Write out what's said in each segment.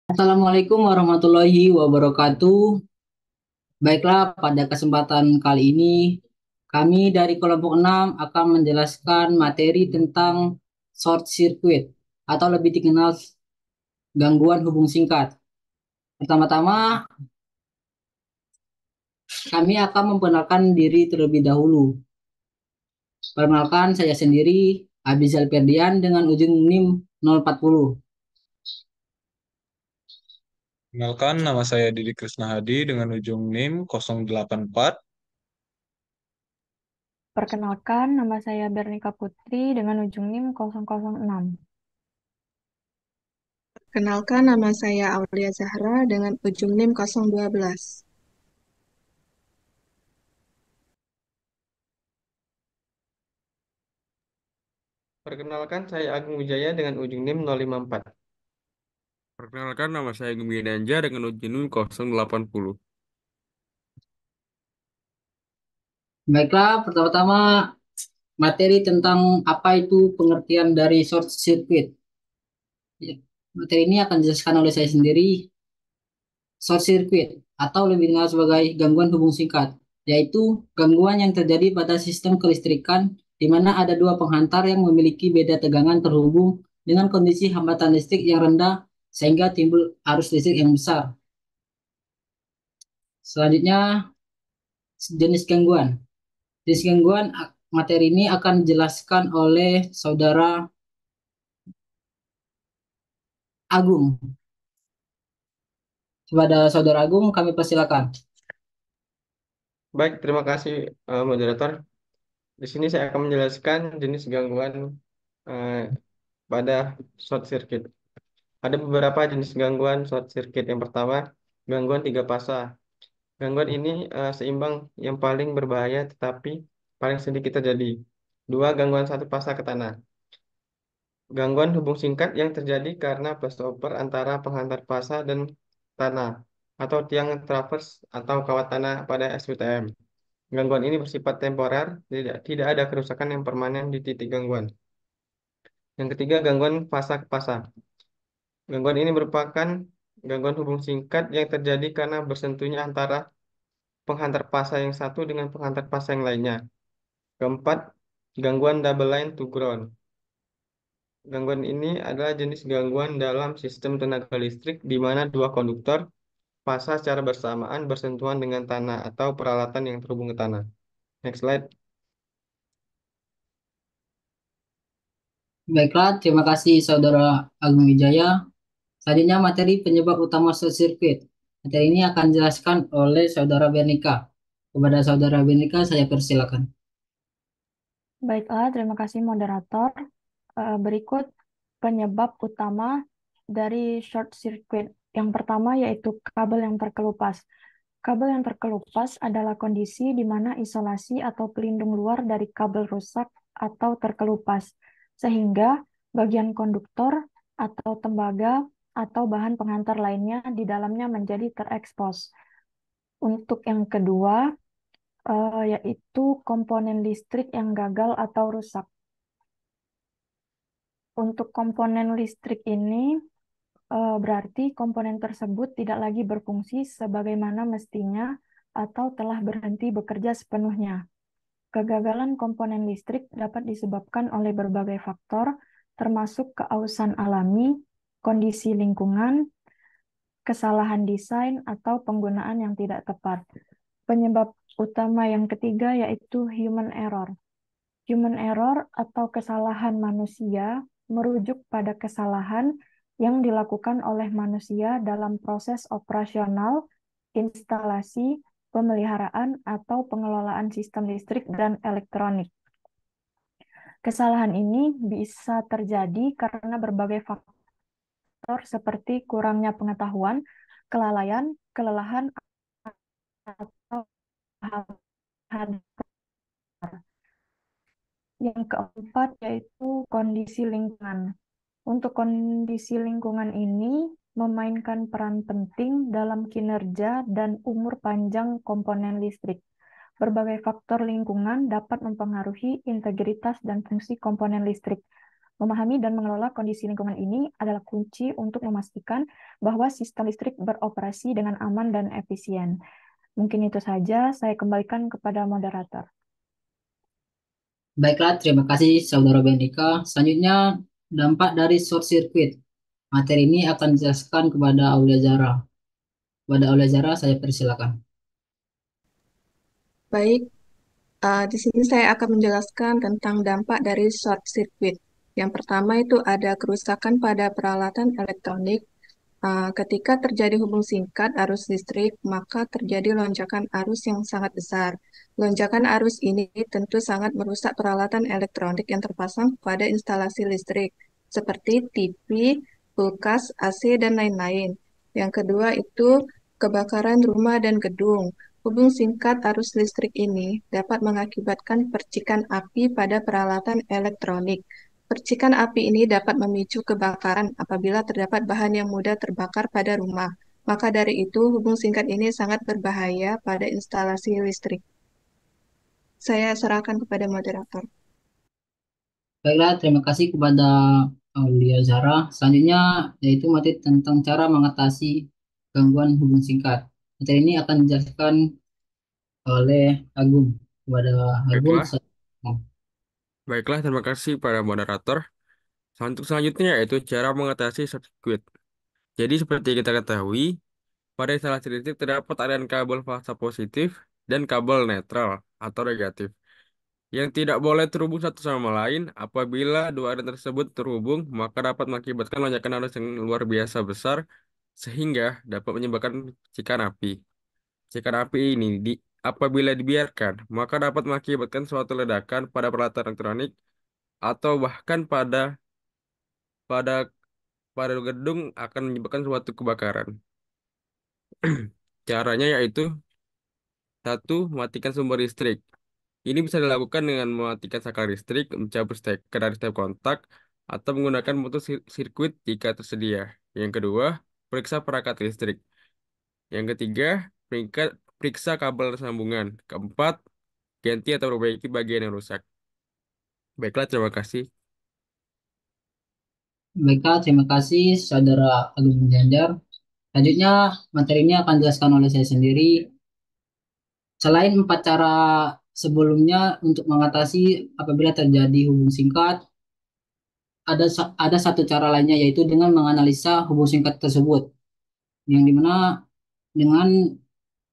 Assalamualaikum warahmatullahi wabarakatuh. Baiklah, pada kesempatan kali ini kami dari kelompok 6 akan menjelaskan materi tentang short circuit atau lebih dikenal gangguan hubung singkat. Pertama-tama, kami akan memperkenalkan diri terlebih dahulu. Perkenalkan saya sendiri, Abizal Ferdian dengan ujung NIM 040. Kenalkan, nama saya Didi Krisna Hadi dengan ujung NIM 084. Perkenalkan, nama saya Bernika Putri dengan ujung NIM 006. Kenalkan, nama saya Aulia Zahra dengan ujung NIM 012. Perkenalkan, saya Agung Wijaya dengan ujung NIM 054. Perkenalkan, nama saya Gemi Danja dengan ujung NIM 080. Baiklah, pertama-tama materi tentang apa itu pengertian dari short circuit. Ya, materi ini akan dijelaskan oleh saya sendiri. Short circuit atau lebih dikenal sebagai gangguan hubung singkat, yaitu gangguan yang terjadi pada sistem kelistrikan di mana ada dua penghantar yang memiliki beda tegangan terhubung dengan kondisi hambatan listrik yang rendah sehingga timbul arus listrik yang besar. Selanjutnya, jenis gangguan. Jenis gangguan materi ini akan dijelaskan oleh saudara Agung. Kepada saudara Agung, kami persilakan. Baik, terima kasih moderator. Di sini saya akan menjelaskan jenis gangguan eh, pada short circuit. Ada beberapa jenis gangguan short circuit. Yang pertama, gangguan tiga fasa. Gangguan ini seimbang yang paling berbahaya tetapi paling sedikit terjadi. Dua, gangguan satu fasa ke tanah. Gangguan hubung singkat yang terjadi karena flashover antara penghantar fasa dan tanah atau tiang travers atau kawat tanah pada SPTM. Gangguan ini bersifat temporer, tidak ada kerusakan yang permanen di titik gangguan. Yang ketiga, gangguan fasa ke fasa. Gangguan ini merupakan gangguan hubung singkat yang terjadi karena bersentuhnya antara penghantar fasa yang satu dengan penghantar fasa yang lainnya. Keempat, gangguan double line to ground. Gangguan ini adalah jenis gangguan dalam sistem tenaga listrik di mana dua konduktor fasa secara bersamaan bersentuhan dengan tanah atau peralatan yang terhubung ke tanah. Next slide. Baiklah, terima kasih saudara Agung Wijaya. Selanjutnya materi penyebab utama short circuit. Materi ini akan dijelaskan oleh saudara Bernika. Kepada saudara Bernika, saya persilakan. Baiklah, terima kasih moderator. Berikut penyebab utama dari short circuit. Yang pertama yaitu kabel yang terkelupas. Kabel yang terkelupas adalah kondisi di mana isolasi atau pelindung luar dari kabel rusak atau terkelupas, sehingga bagian konduktor atau tembaga atau bahan penghantar lainnya di dalamnya menjadi terekspos. Untuk yang kedua, yaitu komponen listrik yang gagal atau rusak. Untuk komponen listrik ini berarti komponen tersebut tidak lagi berfungsi sebagaimana mestinya atau telah berhenti bekerja sepenuhnya. Kegagalan komponen listrik dapat disebabkan oleh berbagai faktor, termasuk keausan alami, kondisi lingkungan, kesalahan desain, atau penggunaan yang tidak tepat. Penyebab utama yang ketiga yaitu human error. Human error atau kesalahan manusia merujuk pada kesalahan yang dilakukan oleh manusia dalam proses operasional, instalasi, pemeliharaan, atau pengelolaan sistem listrik dan elektronik. Kesalahan ini bisa terjadi karena berbagai faktor seperti kurangnya pengetahuan, kelalaian, kelelahan, atau hal-hal. Yang keempat yaitu kondisi lingkungan. Untuk kondisi lingkungan ini memainkan peran penting dalam kinerja dan umur panjang komponen listrik. Berbagai faktor lingkungan dapat mempengaruhi integritas dan fungsi komponen listrik. Memahami dan mengelola kondisi lingkungan ini adalah kunci untuk memastikan bahwa sistem listrik beroperasi dengan aman dan efisien. Mungkin itu saja, saya kembalikan kepada moderator. Baiklah, terima kasih Saudara Bendika. Selanjutnya, dampak dari short circuit. Materi ini akan dijelaskan kepada Aulia Zara. Kepada Aulia Zara, saya persilakan. Baik, di sini saya akan menjelaskan tentang dampak dari short circuit. Yang pertama itu ada kerusakan pada peralatan elektronik. Ketika terjadi hubung singkat arus listrik, maka terjadi lonjakan arus yang sangat besar. Lonjakan arus ini tentu sangat merusak peralatan elektronik yang terpasang pada instalasi listrik, seperti TV, kulkas, AC, dan lain-lain. Yang kedua itu kebakaran rumah dan gedung. Hubung singkat arus listrik ini dapat mengakibatkan percikan api pada peralatan elektronik. Percikan api ini dapat memicu kebakaran apabila terdapat bahan yang mudah terbakar pada rumah. Maka dari itu, hubung singkat ini sangat berbahaya pada instalasi listrik. Saya serahkan kepada moderator. Baiklah, terima kasih kepada Aulia Zara. Selanjutnya, yaitu materi tentang cara mengatasi gangguan hubung singkat. Materi ini akan dijelaskan oleh Agung. Kepada Agung, Baiklah, saya- baiklah, terima kasih para moderator. Untuk selanjutnya yaitu cara mengatasi short circuit. Jadi seperti kita ketahui, pada instalasi listrik terdapat aliran kabel fasa positif dan kabel netral atau negatif yang tidak boleh terhubung satu sama lain. Apabila dua aliran tersebut terhubung, maka dapat mengakibatkan lonjakan arus yang luar biasa besar sehingga dapat menyebabkan percikan api. Percikan api ini apabila dibiarkan, maka dapat mengakibatkan suatu ledakan pada peralatan elektronik atau bahkan pada pada gedung akan menyebabkan suatu kebakaran. Caranya yaitu satu, matikan sumber listrik. Ini bisa dilakukan dengan mematikan saklar listrik, mencabut steker dari setiap kontak, atau menggunakan mutus sirkuit jika tersedia. Yang kedua, periksa perangkat listrik. Yang ketiga, periksa kabel sambungan. Keempat, ganti atau perbaiki bagian yang rusak. Baiklah, terima kasih. Baiklah, terima kasih Saudara Agung Ganjar. Selanjutnya, materi ini akan dijelaskan oleh saya sendiri. Selain empat cara sebelumnya untuk mengatasi apabila terjadi hubung singkat, ada satu cara lainnya yaitu dengan menganalisa hubung singkat tersebut, yang dengan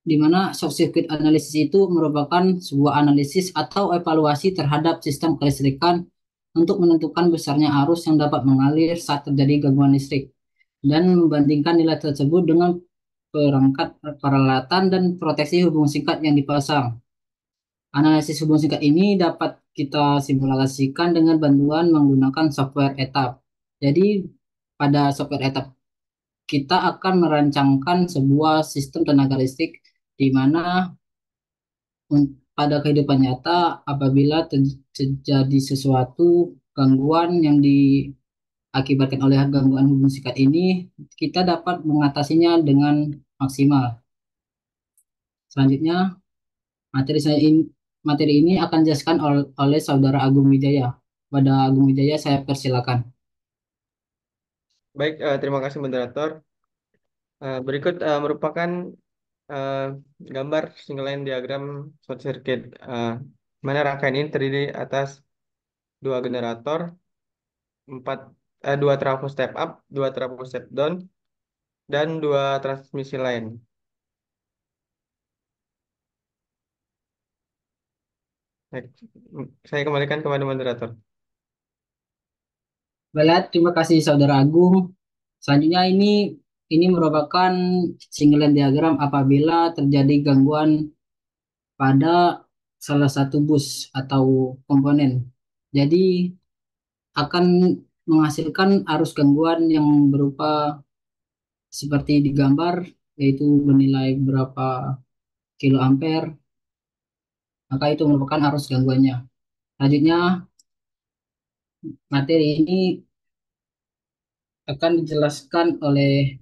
dimana short circuit analysis itu merupakan sebuah analisis atau evaluasi terhadap sistem kelistrikan untuk menentukan besarnya arus yang dapat mengalir saat terjadi gangguan listrik dan membandingkan nilai tersebut dengan perangkat peralatan dan proteksi hubung singkat yang dipasang. Analisis hubung singkat ini dapat kita simulasikan dengan bantuan menggunakan software etap. Jadi pada software etap kita akan merancangkan sebuah sistem tenaga listrik di mana pada kehidupan nyata apabila terjadi sesuatu gangguan yang diakibatkan oleh gangguan hubung singkat ini, kita dapat mengatasinya dengan maksimal. Selanjutnya, materi saya ini materi ini akan dijelaskan oleh Saudara Agung Wijaya. Pada Agung Wijaya saya persilakan. Baik, terima kasih moderator. Berikut merupakan eh, gambar single line diagram short circuit. Mana rangkaian ini terdiri atas dua generator, dua trafo step up, dua trafo step down, dan dua transmisi line. Baik, saya kembalikan kepada moderator. Baiklah, terima kasih Saudara Agung. Selanjutnya ini merupakan single line diagram apabila terjadi gangguan pada salah satu bus atau komponen. Jadi akan menghasilkan arus gangguan yang berupa seperti digambar, yaitu bernilai berapa kilo ampere, maka itu merupakan arus gangguannya. Selanjutnya, materi ini akan dijelaskan oleh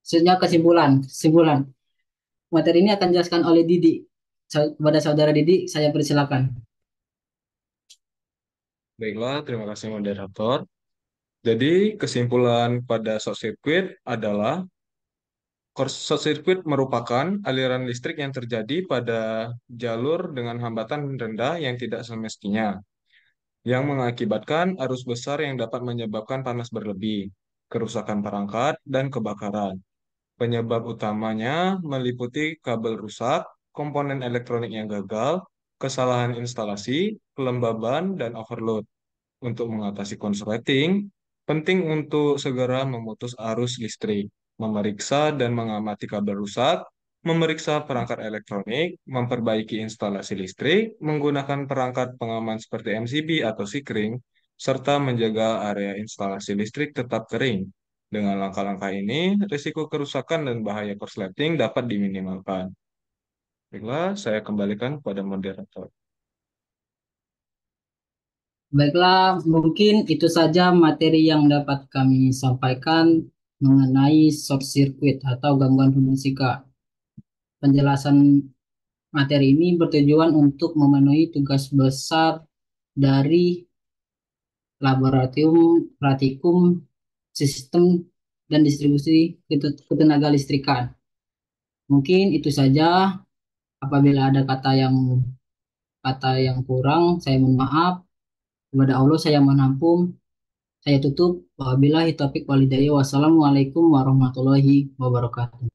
sebenarnya kesimpulan. Materi ini akan dijelaskan oleh Didi. Kepada saudara Didi, saya persilakan. Baiklah, terima kasih moderator. Jadi, kesimpulan pada short circuit adalah short circuit merupakan aliran listrik yang terjadi pada jalur dengan hambatan rendah yang tidak semestinya, yang mengakibatkan arus besar yang dapat menyebabkan panas berlebih, kerusakan perangkat, dan kebakaran. Penyebab utamanya meliputi kabel rusak, komponen elektronik yang gagal, kesalahan instalasi, kelembaban, dan overload. Untuk mengatasi konsleting, penting untuk segera memutus arus listrik, memeriksa dan mengamati kabel rusak, memeriksa perangkat elektronik, memperbaiki instalasi listrik, menggunakan perangkat pengaman seperti MCB atau Sikring, serta menjaga area instalasi listrik tetap kering. Dengan langkah-langkah ini, risiko kerusakan dan bahaya korsleting dapat diminimalkan. Baiklah, saya kembalikan kepada moderator. Baiklah, mungkin itu saja materi yang dapat kami sampaikan mengenai short circuit atau gangguan hubungan fisika. Penjelasan materi ini bertujuan untuk memenuhi tugas besar dari laboratorium praktikum sistem dan distribusi ketenaga listrikan. Mungkin itu saja. Apabila ada kata yang kurang, saya mohon maaf. Kepada Allah saya mohon ampun. Saya tutup. Wabillahi taufiq walhidayah. Wassalamualaikum warahmatullahi wabarakatuh.